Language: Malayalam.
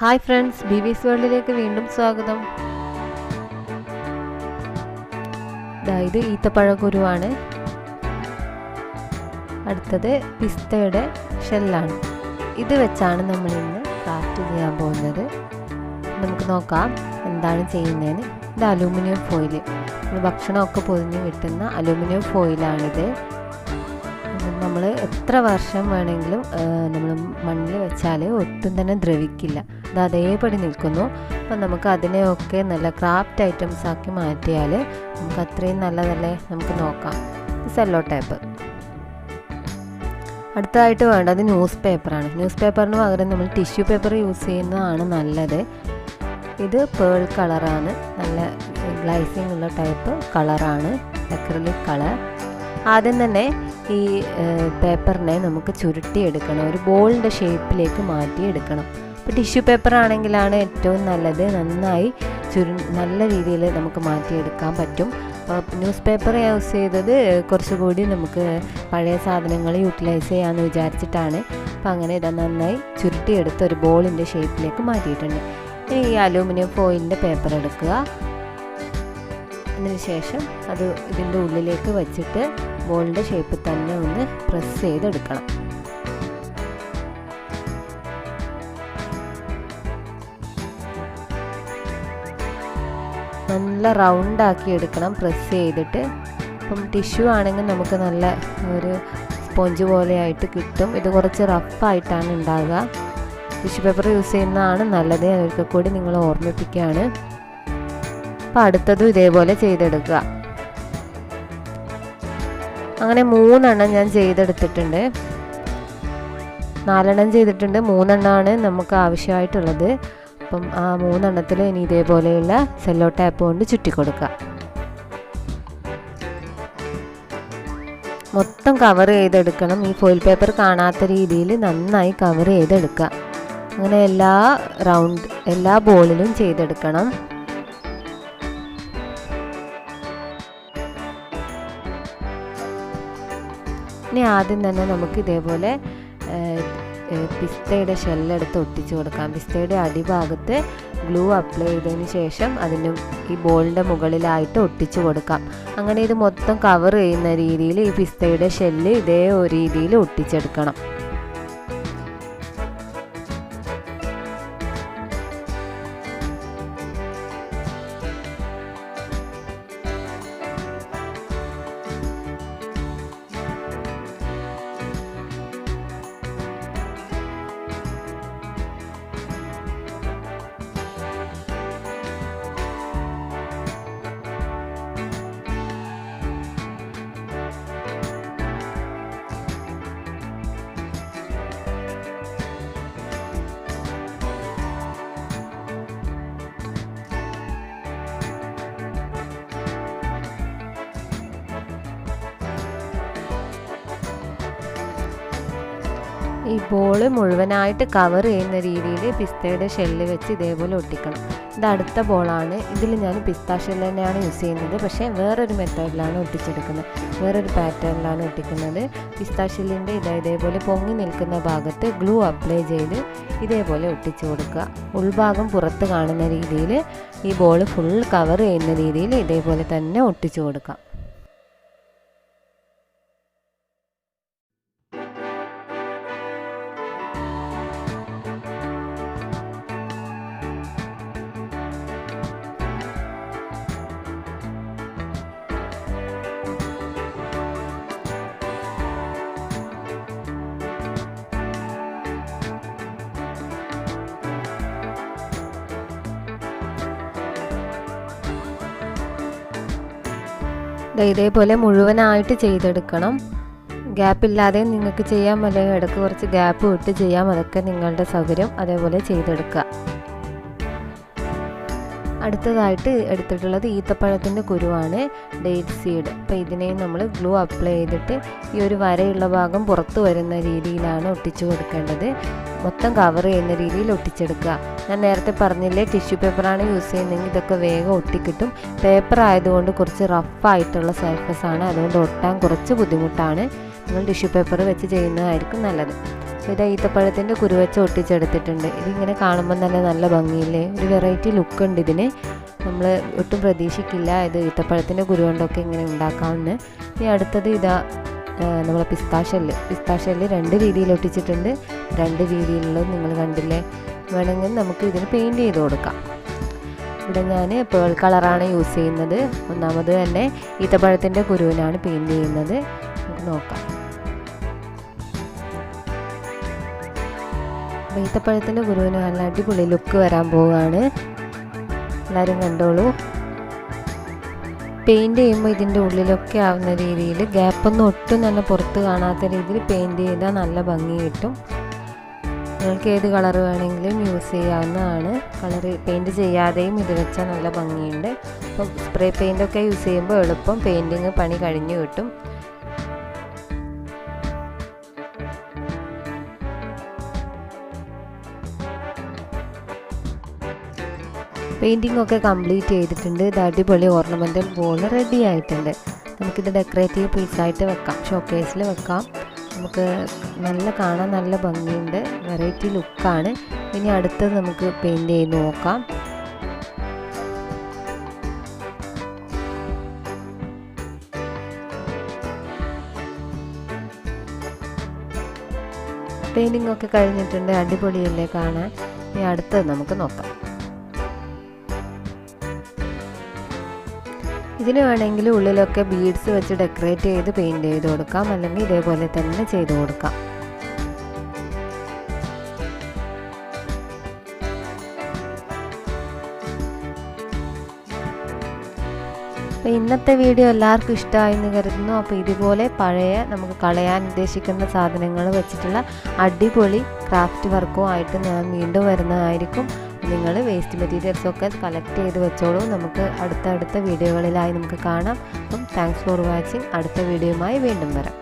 ഹായ് ഫ്രണ്ട്സ്, ബീവീസ് വേൾഡിലേക്ക് വീണ്ടും സ്വാഗതം. ഇത് ഈത്തപ്പഴക്കുരുവാണ്. അടുത്തത് പിസ്തയുടെ ഷെല്ലാണ്. ഇത് വെച്ചാണ് നമ്മൾ ഇന്ന് ക്രാഫ്റ്റ് ചെയ്യാൻ പോകുന്നത്. നമുക്ക് നോക്കാം എന്താണ് ചെയ്യുന്നതെന്ന്. ഇത് അലൂമിനിയം ഫോയിൽ, ഭക്ഷണമൊക്കെ പൊതിഞ്ഞ് കിട്ടുന്ന അലൂമിനിയം ഫോയിലാണിത്. നമ്മൾ എത്ര വർഷം വേണമെങ്കിലും നമ്മൾ മണ്ണിൽ വെച്ചാൽ ഒട്ടും തന്നെ ദ്രവിക്കില്ല. ഇത് അതേപടി നിൽക്കുന്നു. അപ്പം നമുക്ക് അതിനെയൊക്കെ നല്ല ക്രാഫ്റ്റ് ഐറ്റംസ് ആക്കി മാറ്റിയാൽ നമുക്ക് അത്രയും നല്ലതല്ലേ. നമുക്ക് നോക്കാം. Sello tape. അടുത്തതായിട്ട് വേണ്ടത് ന്യൂസ് പേപ്പറാണ്. ന്യൂസ് പേപ്പറിന് പകരം നമ്മൾ ടിഷ്യൂ പേപ്പർ യൂസ് ചെയ്യുന്നതാണ് നല്ലത്. ഇത് പേൾ കളറാണ്, നല്ല ഗ്ലൈസിങ് ഉള്ള ടൈപ്പ് കളറാണ്, അക്രിലിക് കളർ. ആദ്യം തന്നെ ഈ പേപ്പറിനെ നമുക്ക് ചുരുട്ടിയെടുക്കണം, ഒരു ബോളിൻ്റെ ഷേപ്പിലേക്ക് മാറ്റിയെടുക്കണം. ഇപ്പോൾ ടിഷ്യൂ പേപ്പർ ആണെങ്കിലാണ് ഏറ്റവും നല്ലത്, നന്നായി നല്ല രീതിയിൽ നമുക്ക് മാറ്റിയെടുക്കാൻ പറ്റും. അപ്പോൾ ന്യൂസ് പേപ്പർ യൂസ് ചെയ്തത് കുറച്ചുകൂടി നമുക്ക് പഴയ സാധനങ്ങൾ യൂട്ടിലൈസ് ചെയ്യാമെന്ന് വിചാരിച്ചിട്ടാണ്. അപ്പോൾ അങ്ങനെ ഇത് നന്നായി ചുരുട്ടിയെടുത്ത് ഒരു ബോളിൻ്റെ ഷേപ്പിലേക്ക് മാറ്റിയിട്ടുണ്ട്. ഇനി ഈ അലൂമിനിയം ഫോയിലിൻ്റെ പേപ്പർ എടുക്കുക. അതിനുശേഷം അത് ഇതിൻ്റെ ഉള്ളിലേക്ക് വച്ചിട്ട് ബോളിൻ്റെ ഷേപ്പിൽ തന്നെ ഒന്ന് പ്രസ് ചെയ്തെടുക്കണം. നല്ല റൗണ്ടാക്കി എടുക്കണം പ്രസ് ചെയ്തിട്ട്. ഇപ്പം ടിഷ്യൂ ആണെങ്കിൽ നമുക്ക് നല്ല ഒരു സ്പോഞ്ച് പോലെ ആയിട്ട് കിട്ടും. ഇത് കുറച്ച് റഫായിട്ടാണ് ഉണ്ടാകുക. ടിഷ്യൂ പേപ്പർ യൂസ് ചെയ്യുന്നതാണ് നല്ലത്. അതൊക്കെ കൂടി നിങ്ങൾ ഓർമ്മിപ്പിക്കുകയാണ്. അപ്പോൾ അടുത്തതും ഇതേപോലെ ചെയ്തെടുക്കുക. അങ്ങനെ 3 ഞാൻ ചെയ്തെടുത്തിട്ടുണ്ട്. 4 ചെയ്തിട്ടുണ്ട്, 3 നമുക്ക് ആവശ്യമായിട്ടുള്ളത്. അപ്പം ആ 3 ഇനി ഇതേപോലെയുള്ള സെല്ലോ ടാപ്പ് കൊണ്ട് ചുറ്റിക്കൊടുക്കുക. മൊത്തം കവർ ചെയ്തെടുക്കണം. ഈ ഫോയിൽ പേപ്പർ കാണാത്ത രീതിയിൽ നന്നായി കവർ ചെയ്തെടുക്കുക. അങ്ങനെ എല്ലാ ബോളിലും ചെയ്തെടുക്കണം. ഇനി ആദ്യം തന്നെ നമുക്ക് ഇതേപോലെ പിസ്തയുടെ ഷെല്ലെടുത്ത് ഒട്ടിച്ചു കൊടുക്കാം. പിസ്തയുടെ അടിഭാഗത്ത് ഗ്ലൂ അപ്ലൈ ചെയ്തതിന് ശേഷം അതിന് ഈ ബോളിൻ്റെ മുകളിലായിട്ട് ഒട്ടിച്ചു കൊടുക്കാം. അങ്ങനെ ഇത് മൊത്തം കവർ ചെയ്യുന്ന രീതിയിൽ ഈ പിസ്തയുടെ ഷെല്ല് ഇതേ ഒരു രീതിയിൽ ഒട്ടിച്ചെടുക്കണം. ഈ ബോൾ മുഴുവനായിട്ട് കവർ ചെയ്യുന്ന രീതിയിൽ പിസ്തയുടെ ഷെല്ല് വെച്ച് ഇതേപോലെ ഒട്ടിക്കണം. ഇത് അടുത്ത ബോളാണ്. ഇതിൽ ഞാൻ പിസ്ത ഷെല്ല് തന്നെയാണ് യൂസ് ചെയ്യുന്നത്, പക്ഷേ വേറൊരു മെത്തേഡിലാണ് ഒട്ടിച്ചെടുക്കുന്നത്, വേറൊരു പാറ്റേണിലാണ് ഒട്ടിക്കുന്നത്. പിസ്ത ഷെല്ലിൻ്റെ ഇതേപോലെ പൊങ്ങി നിൽക്കുന്ന ഭാഗത്ത് ഗ്ലൂ അപ്ലൈ ചെയ്ത് ഇതേപോലെ ഒട്ടിച്ചു കൊടുക്കുക. ഉൾഭാഗം പുറത്ത് കാണുന്ന രീതിയിൽ ഈ ബോൾ ഫുൾ കവർ ചെയ്യുന്ന രീതിയിൽ ഇതേപോലെ തന്നെ ഒട്ടിച്ചു കൊടുക്കാം. ഇതേപോലെ മുഴുവനായിട്ട് ചെയ്തെടുക്കണം. ഗ്യാപ്പില്ലാതെ നിങ്ങൾക്ക് ചെയ്യാം, അല്ലെങ്കിൽ ഇടയ്ക്ക് കുറച്ച് ഗ്യാപ്പ് വിട്ട് ചെയ്യാം. അതൊക്കെ നിങ്ങളുടെ സൗകര്യം. അതേപോലെ ചെയ്തെടുക്കുക. അടുത്തതായിട്ട് എടുത്തിട്ടുള്ളത് ഈത്തപ്പഴത്തിൻ്റെ കുരുവാണ്, ഡേറ്റ് സീഡ്. അപ്പോൾ ഇതിനെ നമ്മൾ ഗ്ലൂ അപ്ലൈ ചെയ്തിട്ട് ഈ ഒരു വരയുള്ള ഭാഗം പുറത്ത് വരുന്ന രീതിയിലാണ് ഒട്ടിച്ചു കൊടുക്കേണ്ടത്. മൊത്തം കവർ ചെയ്യുന്ന രീതിയിൽ ഒട്ടിച്ചെടുക്കുക. ഞാൻ നേരത്തെ പറഞ്ഞില്ലേ, ടിഷ്യൂ പേപ്പറാണ് യൂസ് ചെയ്യുന്നതെങ്കിൽ ഇതൊക്കെ വേഗം ഒട്ടിക്കിട്ടും. പേപ്പർ ആയതുകൊണ്ട് കുറച്ച് റഫായിട്ടുള്ള സർഫസ് ആണ്, അതുകൊണ്ട് ഒട്ടാൻ കുറച്ച് ബുദ്ധിമുട്ടാണ്. നിങ്ങൾ ടിഷ്യൂ പേപ്പർ വെച്ച് ചെയ്യുന്നതായിരിക്കും നല്ലത്. ഇത് ഈത്തപ്പഴത്തിൻ്റെ കുരു വെച്ച് ഒട്ടിച്ചെടുത്തിട്ടുണ്ട്. ഇതിങ്ങനെ കാണുമ്പോൾ തന്നെ നല്ല ഭംഗിയില്ലേ, ഒരു വെറൈറ്റി ലുക്ക് ഉണ്ട് ഇതിന്. നമ്മൾ ഒട്ടും പ്രതീക്ഷിക്കില്ല ഇത് ഈത്തപ്പഴത്തിൻ്റെ കുരു കൊണ്ടൊക്കെ ഇങ്ങനെ ഉണ്ടാക്കാമെന്ന്. ഇനി അടുത്തത് ഇതാ നമ്മളെ പിസ്താഷ്യല് 2 രീതിയിൽ ഒട്ടിച്ചിട്ടുണ്ട്. 2 രീതിയിലുള്ളത് നിങ്ങൾ കണ്ടില്ലേ. വേണമെങ്കിൽ നമുക്ക് ഇതിന് പെയിൻറ്റ് ചെയ്ത് കൊടുക്കാം. ഇവിടെ ഞാൻ പേൾ കളറാണ് യൂസ് ചെയ്യുന്നത്. ഒന്നാമത് തന്നെ ഈത്തപ്പഴത്തിൻ്റെ കുരുവിനാണ് പെയിൻറ്റ് ചെയ്യുന്നത്. നമുക്ക് നോക്കാം. ഈത്തപ്പഴത്തിൻ്റെ കുരുവിന് നല്ല അടിപൊളി ലുക്ക് വരാൻ പോവുകയാണ്. എല്ലാവരും കണ്ടോളൂ. പെയിൻറ്റ് ചെയ്യുമ്പോൾ ഇതിൻ്റെ ഉള്ളിലൊക്കെ ആവുന്ന രീതിയിൽ ഗ്യാപ്പൊന്നും ഒട്ടും തന്നെ പുറത്ത് കാണാത്ത രീതിയിൽ പെയിൻറ്റ് ചെയ്താൽ നല്ല ഭംഗി കിട്ടും. നിങ്ങൾക്ക് ഏത് കളർ വേണമെങ്കിലും യൂസ് ചെയ്യാവുന്നതാണ്. പെയിൻറ്റ് ചെയ്യാതെയും ഇത് വെച്ചാൽ നല്ല ഭംഗിയുണ്ട്. അപ്പം സ്പ്രേ പെയിൻറ്റൊക്കെ യൂസ് ചെയ്യുമ്പോൾ എളുപ്പം പെയിൻറ്റിങ് പണി കഴിഞ്ഞു കിട്ടും. പെയിൻറ്റിംഗ് ഒക്കെ കംപ്ലീറ്റ് ചെയ്തിട്ടുണ്ട്. ഇത് അടിപൊളി ഓർണമെൻ്റൽ ബോൾ റെഡി ആയിട്ടുണ്ട്. നമുക്കിത് ഡെക്കറേറ്റീവ് പീസായിട്ട് വെക്കാം, ഷോക്കേസിൽ വെക്കാം. നമുക്ക് കാണാൻ നല്ല ഭംഗിയുണ്ട്, വെറൈറ്റി ലുക്കാണ്. ഇനി അടുത്തത് നമുക്ക് പെയിൻറ്റ് ചെയ്ത് നോക്കാം. പെയിൻറ്റിംഗ് ഒക്കെ കഴിഞ്ഞിട്ടുണ്ട്, അടിപൊളിയല്ലേ കാണാൻ. ഇനി അടുത്തത് നമുക്ക് നോക്കാം. ഇതിന് വേണമെങ്കിൽ ഉള്ളിലൊക്കെ ബീഡ്സ് വെച്ച് ഡെക്കറേറ്റ് ചെയ്ത് പെയിൻറ്റ് ചെയ്ത് കൊടുക്കാം, അല്ലെങ്കിൽ ഇതേപോലെ തന്നെ ചെയ്ത് കൊടുക്കാം. അപ്പോൾ ഇന്നത്തെ വീഡിയോ എല്ലാവർക്കും ഇഷ്ടമായെന്ന് കരുതുന്നു. അപ്പോൾ ഇതുപോലെ പഴയ നമുക്ക് കളയാൻ ഉദ്ദേശിക്കുന്ന സാധനങ്ങൾ വെച്ചിട്ടുള്ള അടിപൊളി ക്രാഫ്റ്റ് വർക്കും ആയിട്ട് ഞാൻ വീണ്ടും വരുന്നതായിരിക്കും. നിങ്ങൾ വേസ്റ്റ് മെറ്റീരിയൽസൊക്കെ കളക്ട് ചെയ്ത് വെച്ചോളൂ. നമുക്ക് അടുത്ത വീഡിയോകളിലായി നമുക്ക് കാണാം. അപ്പം താങ്ക്സ് ഫോർ വാച്ചിങ്. അടുത്ത വീഡിയോയുമായി വീണ്ടും വരാം.